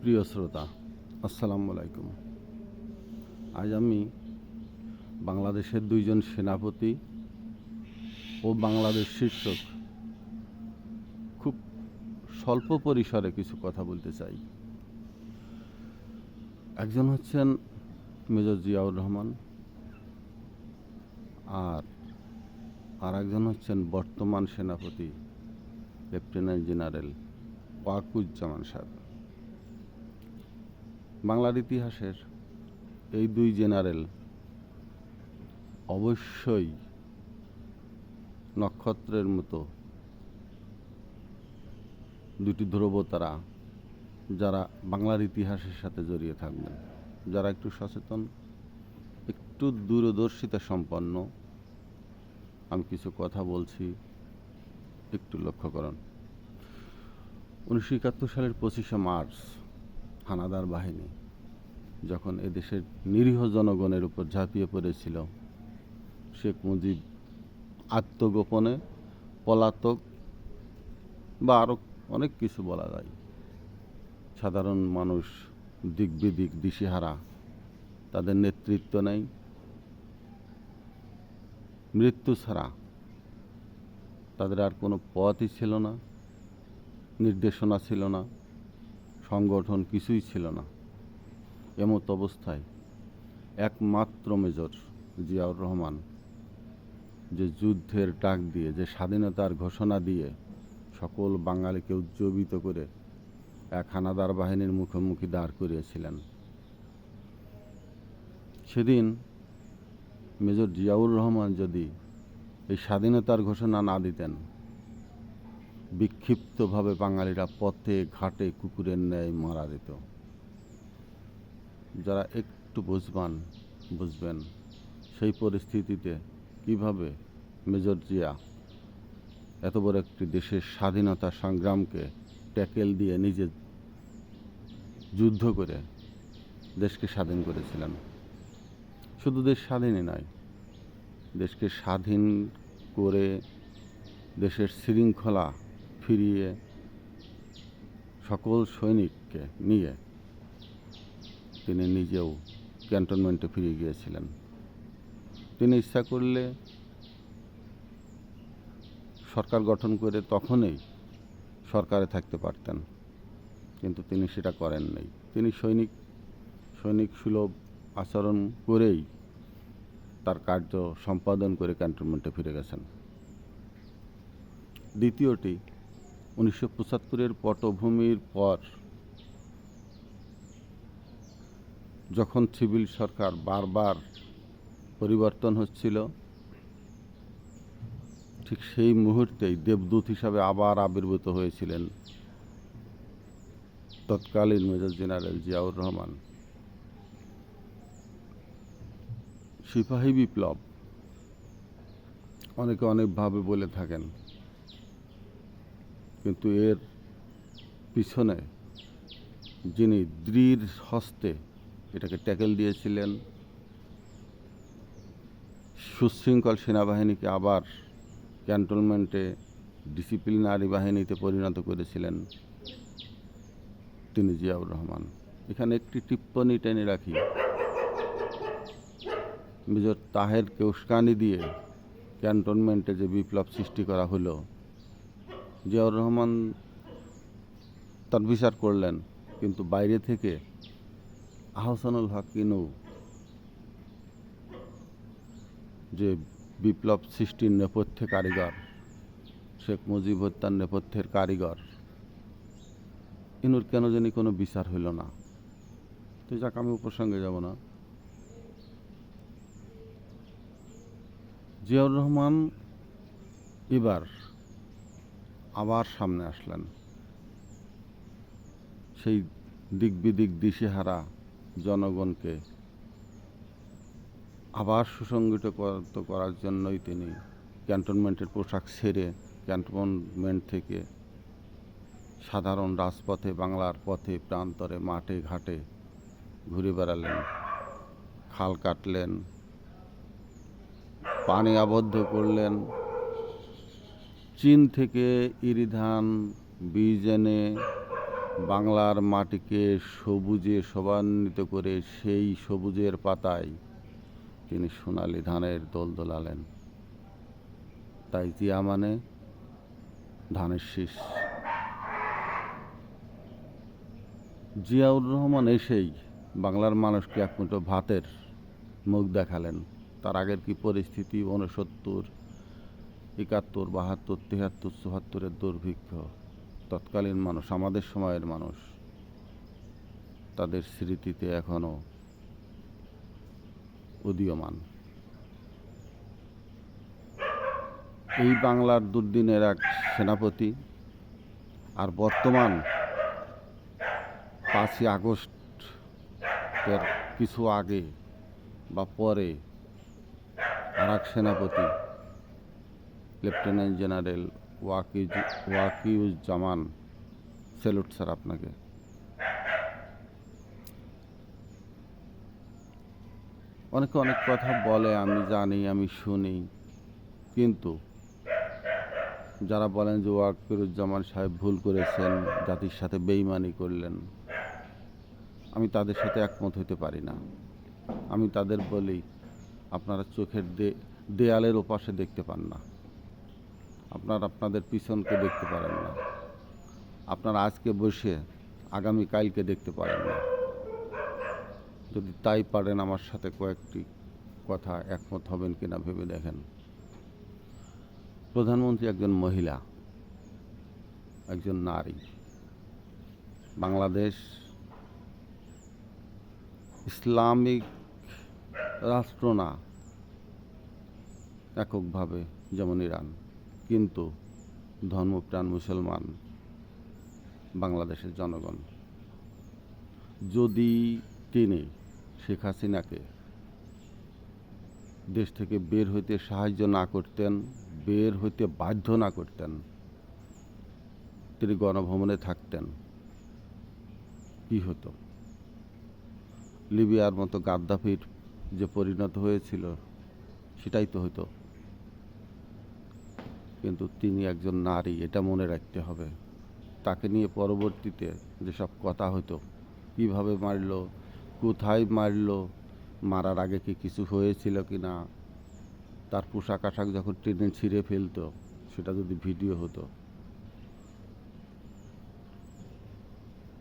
প্রিয় শ্রোতা, আসসালামু আলাইকুম। আজ আমি বাংলাদেশের দুইজন সেনাপতি ও বাংলাদেশ শীর্ষক খুব স্বল্প পরিসরে কিছু কথা বলতে চাই। একজন হচ্ছেন মেজর জিয়াউর রহমান, আর একজন হচ্ছেন বর্তমান সেনাপতি লেফটেন্যান্ট জেনারেল ওয়াকুজ্জামান সাহেব। বাংলার ইতিহাসের এই দুই জেনারেল অবশ্যই নক্ষত্রের মতো দুটি ধ্রুবতারা, যারা বাংলার ইতিহাসের সাথে জড়িয়ে থাকবেন। যারা একটু সচেতন, একটু দূরদর্শিতা সম্পন্ন, আমি কিছু কথা বলছি, একটু লক্ষ্য করুন। 1971 সালের 25শে মার্চ হানাদার বাহিনী যখন এদেশের নিরীহ জনগণের উপর ঝাঁপিয়ে পড়েছিল, শেখ মুজিব আত্মগোপনে পলাতক, বা আরও অনেক কিছু বলা যায়। সাধারণ মানুষ দিক বিদিক দিশেহারা, তাদের নেতৃত্ব নেই। মৃত্যু ছাড়া তাদের আর কোনো পথই ছিল না, নির্দেশনা ছিল না, সংগঠন কিছুই ছিল না। এমত অবস্থায় একমাত্র মেজর জিয়াউর রহমান যে যুদ্ধের ডাক দিয়ে, যে স্বাধীনতার ঘোষণা দিয়ে সকল বাঙালিকে উজ্জীবিত করে এক হানাদার বাহিনীর মুখোমুখি দাঁড় করিয়েছিলেন, সেদিন মেজর জিয়াউর রহমান যদি এই স্বাধীনতার ঘোষণা না দিতেন, বিক্ষিপ্তভাবে বাঙালিরা পথে ঘাটে কুকুরের ন্যায় মারা যেত। যারা একটু বুঝবেন সেই পরিস্থিতিতে কিভাবে মেজর জিয়া এত বড় একটি দেশের স্বাধীনতা সংগ্রামকে ট্যাকেল দিয়ে নিজে যুদ্ধ করে দেশকে স্বাধীন করেছিলেন। শুধু দেশ স্বাধীনই নয়, দেশকে স্বাধীন করে দেশের শৃঙ্খলা ফিরিয়ে সকল সৈনিককে নিয়ে তিনি নিজেও ক্যান্টনমেন্টে ফিরে গিয়েছিলেন। তিনি ইচ্ছা করলে সরকার গঠন করে তখনই সরকারে থাকতে পারতেন, কিন্তু তিনি সেটা করেন নাই। তিনি সৈনিক সুলভ আচরণ করেই তার কার্য সম্পাদন করে ক্যান্টনমেন্টে ফিরে গেছেন। দ্বিতীয়টি, 1975-এর পটভূমির পর যখন সিভিল সরকার বারবার পরিবর্তন হচ্ছিল, ঠিক সেই মুহূর্তেই দেবদূত হিসাবে আবার আবির্ভূত হয়েছিলেন তৎকালীন মেজর জেনারেল জিয়াউর রহমান। সিপাহী বিপ্লব অনেকে অনেকভাবে বলে থাকেন, কিন্তু এর পিছনে যিনি দৃঢ় হস্তে এটাকে ট্যাকেল দিয়েছিলেন, সুশৃঙ্খল সেনাবাহিনীকে আবার ক্যান্টনমেন্টে ডিসিপ্লিনারি বাহিনীতে পরিণত করেছিলেন, তিনি জিয়াউর রহমান। এখানে একটি টিপ্পনী টেনে রাখি। মেজর তাহেরকে উস্কানি দিয়ে ক্যান্টনমেন্টে যে বিপ্লব সৃষ্টি করা হলো, জিয়াউর রহমান তার বিচার করলেন, কিন্তু বাইরে থেকে আহসানুল হক ইনু যে বিপ্লব সৃষ্টির নেপথ্যে কারিগর, শেখ মুজিব হত্যার নেপথ্যের কারিগর, ইনুর কেন জানি কোনো বিচার হইল না। তো যাক, আমি প্রসঙ্গে যাব না। জিয়াউর রহমান এবার আবার সামনে আসলেন। সেই দিক বিদিক দিশেহারা জনগণকে আবার সুসংগঠিত করার জন্যই তিনি ক্যান্টনমেন্টের পোশাক ছেড়ে ক্যান্টনমেন্ট থেকে সাধারণ রাজপথে, বাংলার পথে, প্রান্তরে, মাঠে ঘাটে ঘুরে বেড়ালেন, খাল কাটলেন, পানি আবদ্ধ করলেন, চীন থেকে ইরি ধান বীজ এনে বাংলার মাটিকে সবুজে শোভান্বিত করে সেই সবুজের পাতায় তিনি সোনালি ধানের দোল দোলালেন। তাই জিয়া মানে ধানের শীষ। জিয়াউর রহমান এসেই বাংলার মানুষকে এক মুঠো ভাতের মুখ দেখালেন। তার আগের কি পরিস্থিতি, 69, 71, 72, 73, 74-এর দুর্ভিক্ষ, তৎকালীন মানুষ, আমাদের সময়ের মানুষ, তাদের স্মৃতিতে এখনো উদীয়মান। এই বাংলার দুর্দিনের এক সেনাপতি আর বর্তমান 5ই আগস্টের কিছু আগে বা পরে আর এক সেনাপতি লেফটেন্যান্ট জেনারেল ওয়াকিউজ্জামান, স্যালুট স্যার আপনাকে। অনেকে অনেক কথা বলে, আমি জানি, আমি শুনি, কিন্তু যারা বলেন যে ওয়াকিউজ্জামান সাহেব ভুল করেছেন, জাতির সাথে বেইমানি করলেন, আমি তাদের সাথে একমত হতে পারি না। আমি তাদের বলি, আপনারা চোখের দেয়ালের ওপাশে দেখতে পান না, আপনারা আপনাদের পিছনকে দেখতে পারেন না, আপনারা আজকে বসে আগামীকালকে দেখতে পারেন না। যদি তাই পারেন, আমার সাথে কয়েকটি কথা একমত হবেন কিনা ভেবে দেখেন। প্রধানমন্ত্রী একজন মহিলা, একজন নারী। বাংলাদেশ ইসলামিক রাষ্ট্র না এককভাবে, যেমন ইরান, কিন্তু ধর্মপ্রাণ মুসলমান বাংলাদেশের জনগণ। যদি তিনি শেখ হাসিনাকে দেশ থেকে বের হইতে সাহায্য না করতেন, বের হইতে বাধ্য না করতেন, তিনি গণভবনে থাকতেন, কি হতো? লিবিয়ার মতো গাদ্দাফির যে পরিণত হয়েছিল সেটাই তো হতো। কিন্তু তিনি একজন নারী, এটা মনে রাখতে হবে। তাকে নিয়ে পরবর্তীতে যেসব কথা হতো, কীভাবে মারল, কোথায় মারল, মারার আগে কি কিছু হয়েছিল কি না, তার পোশাক আশাক যখন ট্রেনে ছিঁড়ে ফেলতো, সেটা যদি ভিডিও হতো।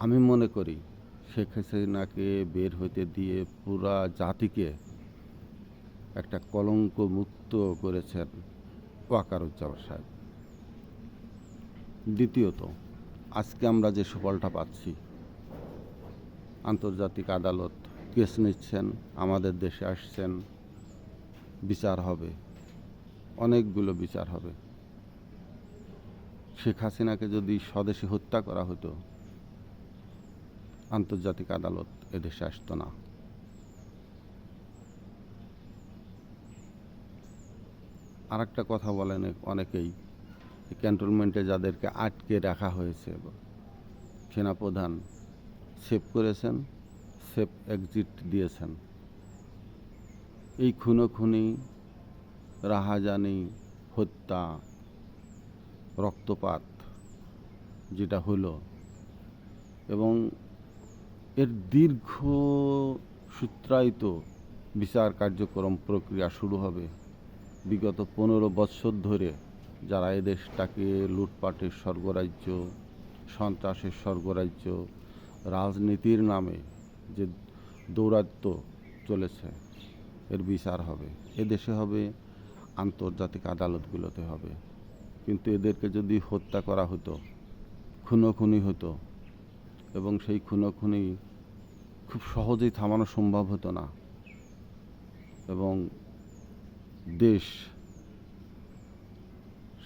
আমি মনে করি শেখ হাসিনাকে বের হইতে দিয়ে পুরা জাতিকে একটা কলঙ্ক মুক্ত করেছেন ওয়াকারুজ্জামান সাহেব। দ্বিতীয়ত, আজকে আমরা যে সুফলটা পাচ্ছি, আন্তর্জাতিক আদালত কেস নিচ্ছেন, আমাদের দেশে আসছেন, বিচার হবে, অনেকগুলো বিচার হবে। শেখ হাসিনাকে যদি স্বদেশে হত্যা করা হতো, আন্তর্জাতিক আদালত এদেশে আসতো না। আর একটা কথা বলেন অনেকেই, ক্যান্টনমেন্টে যাদেরকে আটকে রাখা হয়েছে, সেনাপ্রধান সেভ করেছেন, সেফ এক্সিট দিয়েছেন। এই খুনোখুনি, রাহাজানি, হত্যা, রক্তপাত যেটা হলো, এবং এর দীর্ঘ সূত্রায়িত বিচার কার্যক্রম প্রক্রিয়া শুরু হবে। বিগত 15 বৎসর ধরে যারা এই দেশটাকে লুটপাটের স্বর্গরাজ্য, সন্ত্রাসের স্বর্গরাজ্য, রাজনীতির নামে যে দৌরাত্ম্য চলেছে, এর বিচার হবে। এদেশে হবে, আন্তর্জাতিক আদালতগুলোতে হবে। কিন্তু এদেরকে যদি হত্যা করা হতো, খুনোখুনি হতো, এবং সেই খুনোখুনি খুব সহজেই থামানো সম্ভব হতো না, এবং দেশ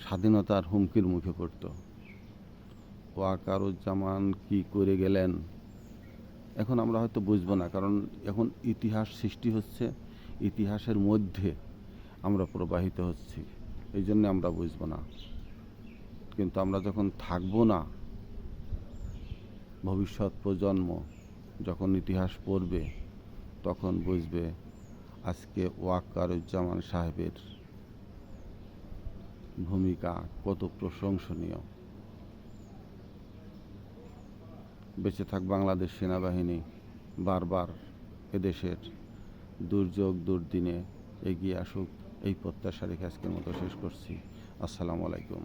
স্বাধীনতার হুমকির মুখে পড়ত। ওয়াকারুজ্জামান কি করে গেলেন এখন আমরা হয়তো বুঝবো না, কারণ এখন ইতিহাস সৃষ্টি হচ্ছে, ইতিহাসের মধ্যে আমরা প্রবাহিত হচ্ছি, এই জন্য আমরা বুঝবো না। কিন্তু আমরা যখন থাকবো না, ভবিষ্যৎ প্রজন্ম যখন ইতিহাস পড়বে, তখন বুঝবে আজকে ওয়াকারুজ্জামান সাহেবের ভূমিকা কত প্রশংসনীয়। বেঁচে থাক বাংলাদেশ সেনাবাহিনী। বারবার এদেশের দুর্যোগ দুর্দিনে এগিয়ে আসুক, এই প্রত্যাশা রেখে আজকের মতো শেষ করছি। আসসালামু আলাইকুম।